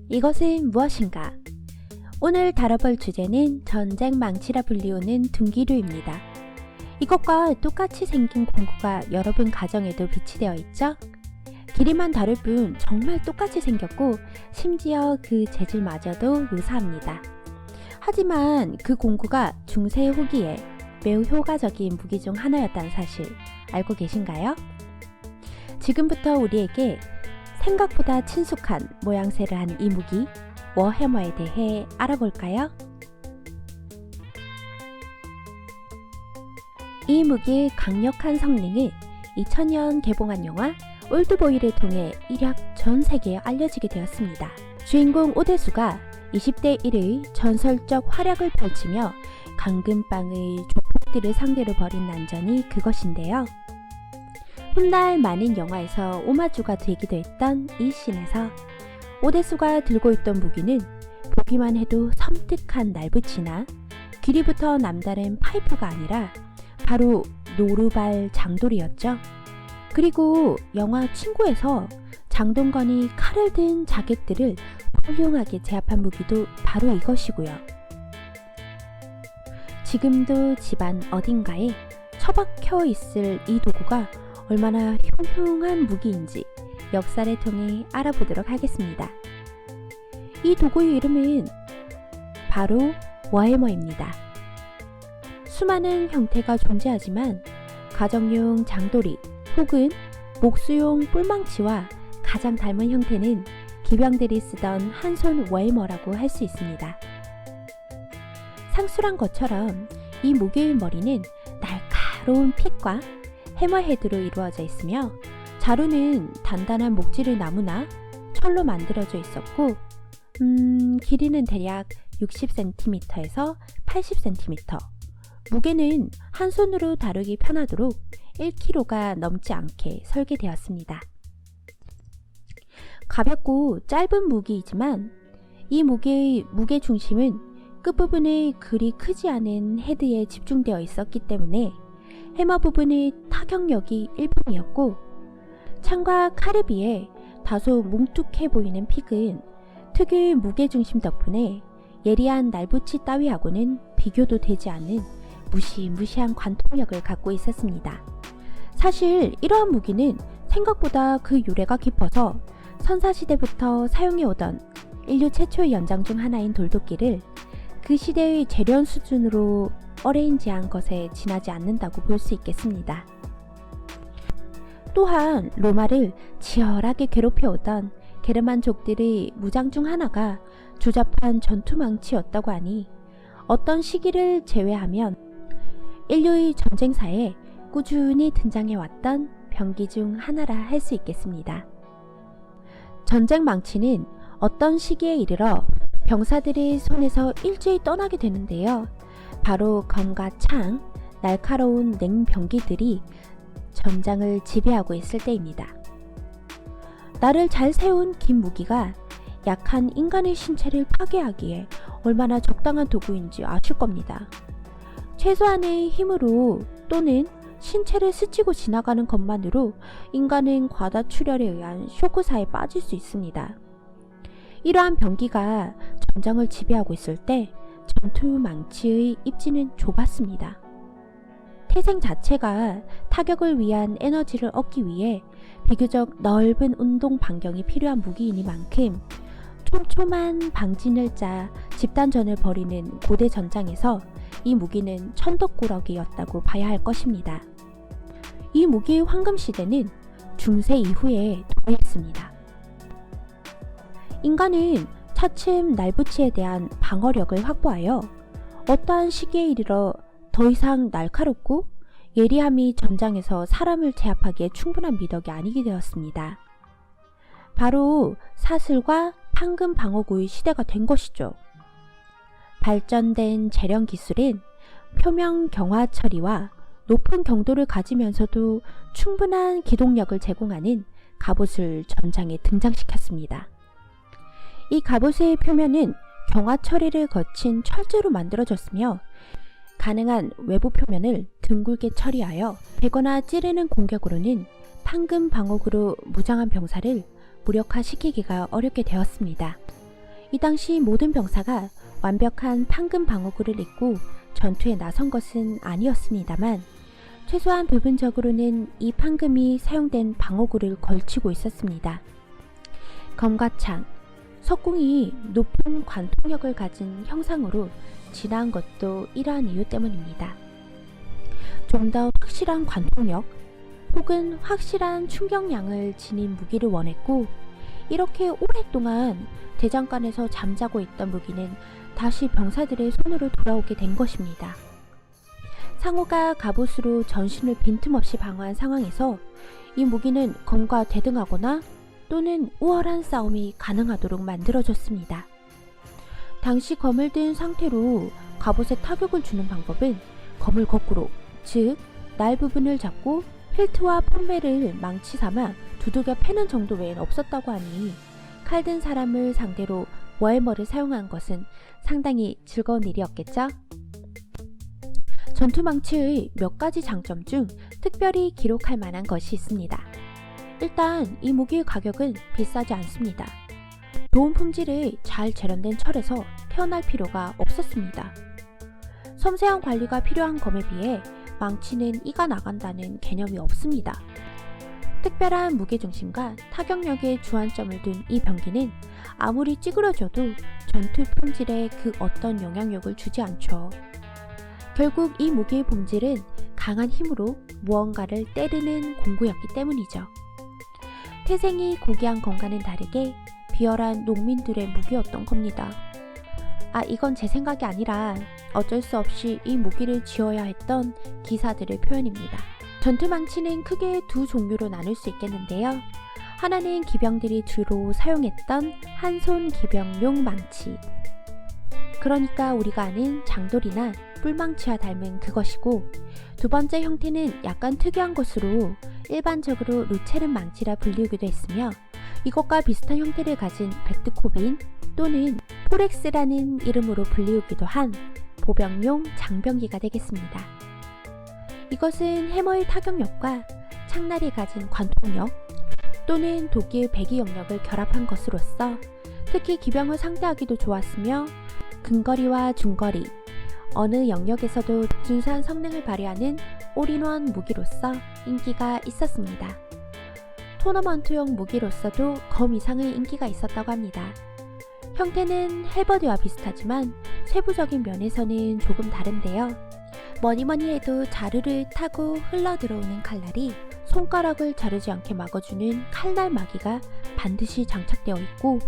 이것은 무엇인가? 오늘 다뤄볼 주제는 전쟁 망치라 불리우는 둔기류입니다. 이것과 똑같이 생긴 공구가 여러분 가정에도 비치되어 있죠? 길이만 다를 뿐 정말 똑같이 생겼고 심지어 그 재질마저도 유사합니다. 하지만 그 공구가 중세 후기에 매우 효과적인 무기 중 하나였다는 사실 알고 계신가요? 지금부터 우리에게 생각보다 친숙한 모양새를 한 이 무기 워해머에 대해 알아볼까요? 이 무기의 강력한 성능은 2000년 개봉한 영화 올드보이를 통해 일약 전 세계에 알려지게 되었습니다. 주인공 오대수가 20대 1의 전설적 활약을 펼치며 강금방의 조폭들을 상대로 벌인 난전이 그것인데요. 훗날 많은 영화에서 오마주가 되기도 했던 이 씬에서 오대수가 들고 있던 무기는 보기만 해도 섬뜩한 날붙이나 길이부터 남다른 파이프가 아니라 바로 노루발 장돌이었죠. 그리고 영화 친구에서 장동건이 칼을 든 자객들을 훌륭하게 제압한 무기도 바로 이것이고요. 지금도 집안 어딘가에 처박혀 있을 이 도구가 얼마나 흉흉한 무기인지 역사를 통해 알아보도록 하겠습니다. 이 도구의 이름은 바로 워해머입니다. 수많은 형태가 존재하지만 가정용 장돌이 혹은 목수용 뿔망치와 가장 닮은 형태는 기병들이 쓰던 한손 워해머라고 할 수 있습니다. 상술한 것처럼 이 무기의 머리는 날카로운 핏과 해머헤드로 이루어져 있으며 자루는 단단한 목질의 나무나 철로 만들어져 있었고 길이는 대략 60cm에서 80cm, 무게는 한 손으로 다루기 편하도록 1kg가 넘지 않게 설계되었습니다. 가볍고 짧은 무기이지만 이 무기의 무게 중심은 끝부분의 그리 크지 않은 헤드에 집중되어 있었기 때문에 해머 부분의 타격력이 일품이었고 창과 칼에 비해 다소 뭉툭해 보이는 픽은 특유의 무게중심 덕분에 예리한 날붙이 따위하고는 비교도 되지 않은 무시무시한 관통력을 갖고 있었습니다. 사실 이러한 무기는 생각보다 그 유래가 깊어서 선사시대부터 사용해오던 인류 최초의 연장 중 하나인 돌도끼를 그 시대의 재련 수준으로 어레인지한 것에 지나지 않는다고 볼 수 있겠습니다. 또한 로마를 치열하게 괴롭혀오던 게르만족들의 무장 중 하나가 주잡한 전투망치였다고 하니 어떤 시기를 제외하면 인류의 전쟁사에 꾸준히 등장해왔던 병기 중 하나라 할 수 있겠습니다. 전쟁 망치는 어떤 시기에 이르러 병사들의 손에서 일제히 떠나게 되는데요. 바로 검과 창, 날카로운 냉병기들이 전장을 지배하고 있을 때입니다. 나를 잘 세운 긴 무기가 약한 인간의 신체를 파괴하기에 얼마나 적당한 도구인지 아실 겁니다. 최소한의 힘으로 또는 신체를 스치고 지나가는 것만으로 인간은 과다출혈에 의한 쇼크사에 빠질 수 있습니다. 이러한 병기가 전장을 지배하고 있을 때 전투망치의 입지는 좁았습니다. 태생 자체가 타격을 위한 에너지를 얻기 위해 비교적 넓은 운동 반경이 필요한 무기이니만큼 촘촘한 방진을 짜 집단전을 벌이는 고대 전장에서 이 무기는 천덕꾸러기였다고 봐야 할 것입니다. 이 무기의 황금시대는 중세 이후에 도래했습니다. 인간은 차츰 날붙이에 대한 방어력을 확보하여 어떠한 시기에 이르러 더 이상 날카롭고 예리함이 전장에서 사람을 제압하기에 충분한 미덕이 아니게 되었습니다. 바로 사슬과 판금 방어구의 시대가 된 것이죠. 발전된 재련 기술은 표면 경화 처리와 높은 경도를 가지면서도 충분한 기동력을 제공하는 갑옷을 전장에 등장시켰습니다. 이 갑옷의 표면은 경화 처리를 거친 철제로 만들어졌으며 가능한 외부 표면을 둥글게 처리하여 베거나 찌르는 공격으로는 판금 방어구로 무장한 병사를 무력화시키기가 어렵게 되었습니다. 이 당시 모든 병사가 완벽한 판금 방어구를 입고 전투에 나선 것은 아니었습니다만 최소한 부분적으로는 이 판금이 사용된 방어구를 걸치고 있었습니다. 검과 창, 석궁이 높은 관통력을 가진 형상으로 진화한 것도 이러한 이유 때문입니다. 좀 더 확실한 관통력 혹은 확실한 충격량을 지닌 무기를 원했고, 이렇게 오랫동안 대장간에서 잠자고 있던 무기는 다시 병사들의 손으로 돌아오게 된 것입니다. 상호가 갑옷으로 전신을 빈틈없이 방어한 상황에서 이 무기는 검과 대등하거나 또는 우월한 싸움이 가능하도록 만들어졌습니다. 당시 검을 든 상태로 갑옷에 타격을 주는 방법은 검을 거꾸로, 즉 날 부분을 잡고 힐트와 펌벨을 망치 삼아 두들겨 패는 정도 외엔 없었다고 하니 칼 든 사람을 상대로 워해머를 사용한 것은 상당히 즐거운 일이었겠죠? 전투망치의 몇 가지 장점 중 특별히 기록할 만한 것이 있습니다. 일단 이 무기의 가격은 비싸지 않습니다. 좋은 품질의 잘 재련된 철에서 태어날 필요가 없었습니다. 섬세한 관리가 필요한 검에 비해 망치는 이가 나간다는 개념이 없습니다. 특별한 무게중심과 타격력에 주안점을 둔 이 병기는 아무리 찌그러져도 전투 품질에 그 어떤 영향력을 주지 않죠. 결국 이 무기의 본질은 강한 힘으로 무언가를 때리는 공구였기 때문이죠. 태생이 고귀한 검과는 다르게 비열한 농민들의 무기였던 겁니다. 이건 제 생각이 아니라 어쩔 수 없이 이 무기를 지어야 했던 기사들의 표현입니다. 전투망치는 크게 두 종류로 나눌 수 있겠는데요. 하나는 기병들이 주로 사용했던 한손 기병용 망치, 그러니까 우리가 아는 장돌이나 뿔망치와 닮은 그것이고, 두 번째 형태는 약간 특이한 것으로 일반적으로 루체른 망치라 불리우기도 했으며, 이것과 비슷한 형태를 가진 베트코빈 또는 포렉스라는 이름으로 불리우기도 한 보병용 장병기가 되겠습니다. 이것은 해머의 타격력과 창날이 가진 관통력 또는 도끼의 배기 영역을 결합한 것으로서 특히 기병을 상대하기도 좋았으며, 근거리와 중거리, 어느 영역에서도 준수한 성능을 발휘하는 올인원 무기로서 인기가 있었습니다. 토너먼트용 무기로서도 검 이상의 인기가 있었다고 합니다. 형태는 헬버드와 비슷하지만 세부적인 면에서는 조금 다른데요. 뭐니뭐니 해도 자루를 타고 흘러들어오는 칼날이 손가락을 자르지 않게 막아주는 칼날 마기가 반드시 장착되어 있고,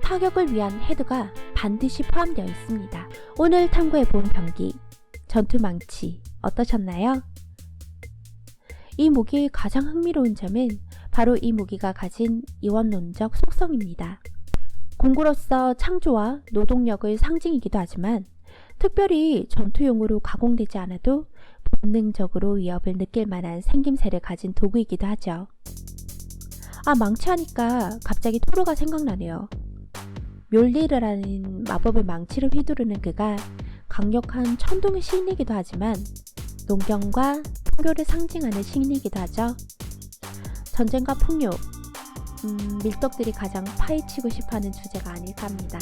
타격을 위한 헤드가 반드시 포함되어 있습니다. 오늘 탐구해본 병기, 전투망치 어떠셨나요? 이 무기의 가장 흥미로운 점은 바로 이 무기가 가진 이원론적 속성입니다. 공구로서 창조와 노동력의 상징이기도 하지만 특별히 전투용으로 가공되지 않아도 본능적으로 위협을 느낄 만한 생김새를 가진 도구이기도 하죠. 망치하니까 갑자기 토르가 생각나네요. 묠리르라는 마법의 망치를 휘두르는 그가 강력한 천둥의 신이기도 하지만 농경과 풍요를 상징하는 신이기도 하죠. 전쟁과 풍요, 밀떡들이 가장 파헤치고 싶어하는 주제가 아닐까 합니다.